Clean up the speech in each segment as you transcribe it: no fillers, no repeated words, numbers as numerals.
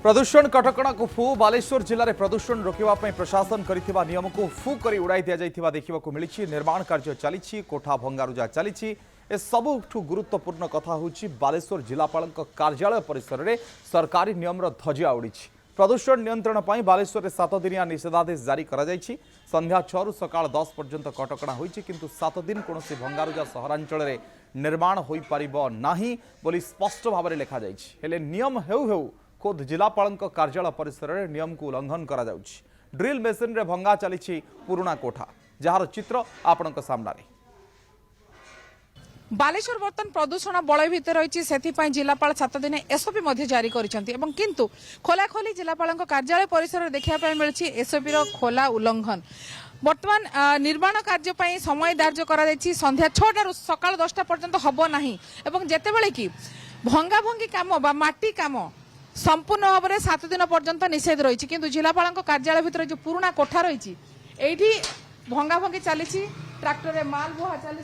प्रदूषण कटकणा को फू बालेश्वर जिले में प्रदूषण रोकने प्रशासन कर नियम को फू कर उड़ाई दि जाता देखा मिली। निर्माण कार्य चली कोठा भंगारुजा चली। ए सबुठु गुरुत्वपूर्ण कथा हूँ बालेश्वर जिलापाल कार्यालय परिसर में सरकारी नियम ध्वजा उड़ी। प्रदूषण नियंत्रण पर बालेश्वर में 7 दिनिया निषेधादेश जारी कर संध्या 6 रु सकाळ 10 पर्यंत कटकणा होती किंतु 7 दिन कौन भंगारुजा सहरांचल में निर्माण हो पार नहीं बोली स्पष्ट भाव में लिखा जाए। नियम हेउ खोद जिलापाल कार्यालय परिसर में नियम को उल्लंघन करा जाउछि। ड्रिल मेसीन रे भंगा चली पुराना कोठा जार चित्र आपण सामने। बालेश्वर बर्तन प्रदूषण बलय भितर रही से जिलापाल 7 दिन एसओपी जारी किंतु खोलाखोली जिलापाल कार्यालय परिसर में देखा मिली एसओपी खोला उल्लंघन। बर्तमान निर्माण कार्य समय धार्य कर संध्या 6 रु सकाळ 10 पर्यंत हम ना जितेबले कि भंगा भंगी कम बा माटी कम संपूर्ण भाव में 7 दिन पर्यंत निषेध रही किंतु जिलापाल कार्यालय भितर जो पुराना कोठा रही ये भंगा भंगी चली ट्रैक्टर माल बुहा चली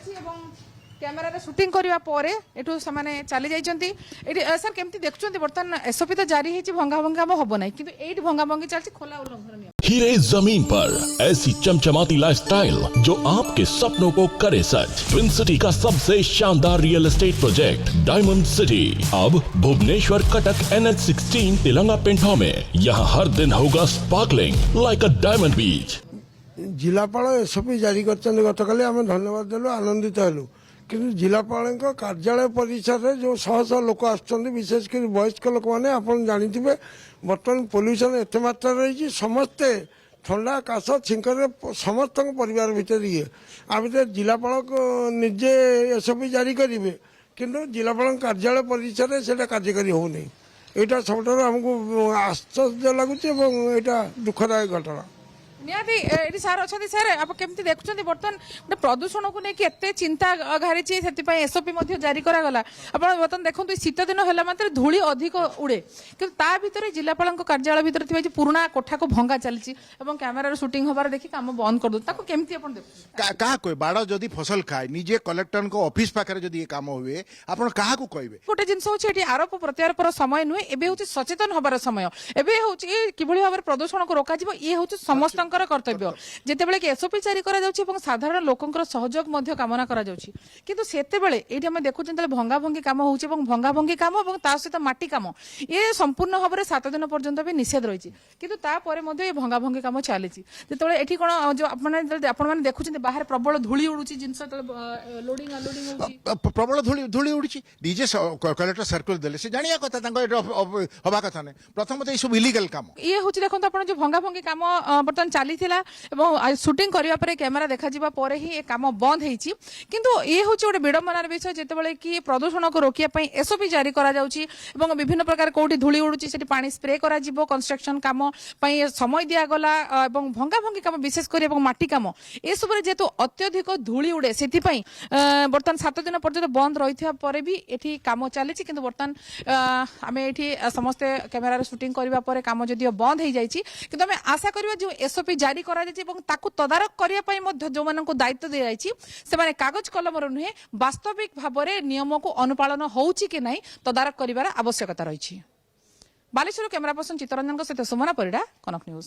कैमेरा रे शूटिंग करने पर एठू से चली जाइए। सर केमती देखुं बर्तमान एसओपी तो जारी है भंगा भंगी कम हम ना कि ये भंगा भंगी चलती खोला उल्लंघन। हीरे जमीन पर ऐसी चमचमाती लाइफस्टाइल जो आपके सपनों को करे सच। ट्विन सिटी का सबसे शानदार real estate project diamond city अब भुवनेश्वर कटक NH16 तिलंगा पेंठा में। यहाँ हर दिन होगा sparkling like a diamond beach. जिलापाल एसओपी जारी कर गत काली आम धन्यवाद देलु आनंदित हेलु किंतु जिलापाल कार्यालय परिसर में जो शह शह लोक आशेषकर वयस्क लोक मैंने आप जाथे बर्तमान पोल्यूशन एत मात्रा रही समस्ते ठंडा काश छिंकर समस्त परिवार भितर ये आ भर जिलापाल निजे एसओपी जारी करेंगे किंतु जिलापाल कार्यालय परिसर में से कार्यकारी होनी। यहाँ सब आमको आश्चर्य लगुच यहाँ दुखदायक घटना। निहाती सार अच्छा सर आप केमती देखुं बर्तमान गोटे प्रदूषण को लेकिन एत चिंता घारी से एसओपी जारी करागला। आप बर्तमान देखो शीत दिन है मात्र धूली अधिक उड़े किंतु ता भीतर जिलापाल कार्यालय भितर पुराना कोठा को भंगा चली कैमेरा शूटिंग होबार देखि काम बंद कर दो केमती क्या कहे बाड़ जदि फसल खाए निजे कलेक्टर ऑफिस पाखे जदि ये काम हुए आप क्या कहे गोटे जिन हूँ आरोप प्रत्यारोप समय नुहे एवं हूँ सचेतन हबार समय एवं हूँ कि भाव में प्रदूषण को रोक ये हूँ समस्त कर्तव्य जितेबाला कि एसओपी जारी करा साधारण लोकंर सहयोग कामना करा किंतु सेतेबेले एठी हम देखु भंगा भंगी काम होउछि भंगा भंगी काम और ता सहित माटी काम ये संपूर्ण भाव में 7 दिन पर्यंत भी निषेध रही किंतु तापर ये भंगा भंगी काम चली जितेबाला एठी कोन जो आपण माने देखुछन बाहर प्रबल धूली उडुछि जिंस लोडिंग अनलोडिंग होउछि प्रबल धूली उड़ी डीजे कलेक्टर सर्कुलर देले से जानिया कथा हवा कथा नै प्रथम तो सब इलीगल काम ये हूँ देखो आप जो भंगा भंगी काम बर्तमान चली शूटिंग करने कैमेरा देखा ही काम बंद होती किंतु ये हूँ गोटे विडंबनार विषय जितेबाला कि प्रदूषण को रोकने एसओपी जारी करा विभिन्न प्रकार कौटी धूली उड़ुची से पानी स्प्रे करा कंस्ट्रक्शन काम समय दिगला भंगा भंगी काम विशेषकर माटी काम ये सब जेहेतु अत्यधिक धूली उड़े से बर्तमान 7 दिन पर्यटन बंद रही भी ये कम चली कि बर्तमान आम ये समस्ते कैमेरा शूटिंग करने काम जदिव बंद हो जाए कि आम आशा करवा जो एसओपी जारी करा तदारक करने जो मान दायित्व दी जाइए से कागज कलम नुहे वास्तविक भाव में नियम को अनुपालन होउछि कि नहीं तदारक करिवार आवश्यकता रही। बालेश्वर कैमरा पर्सन चित्तरंजन सहित सुमना परिडा, कनक न्यूज।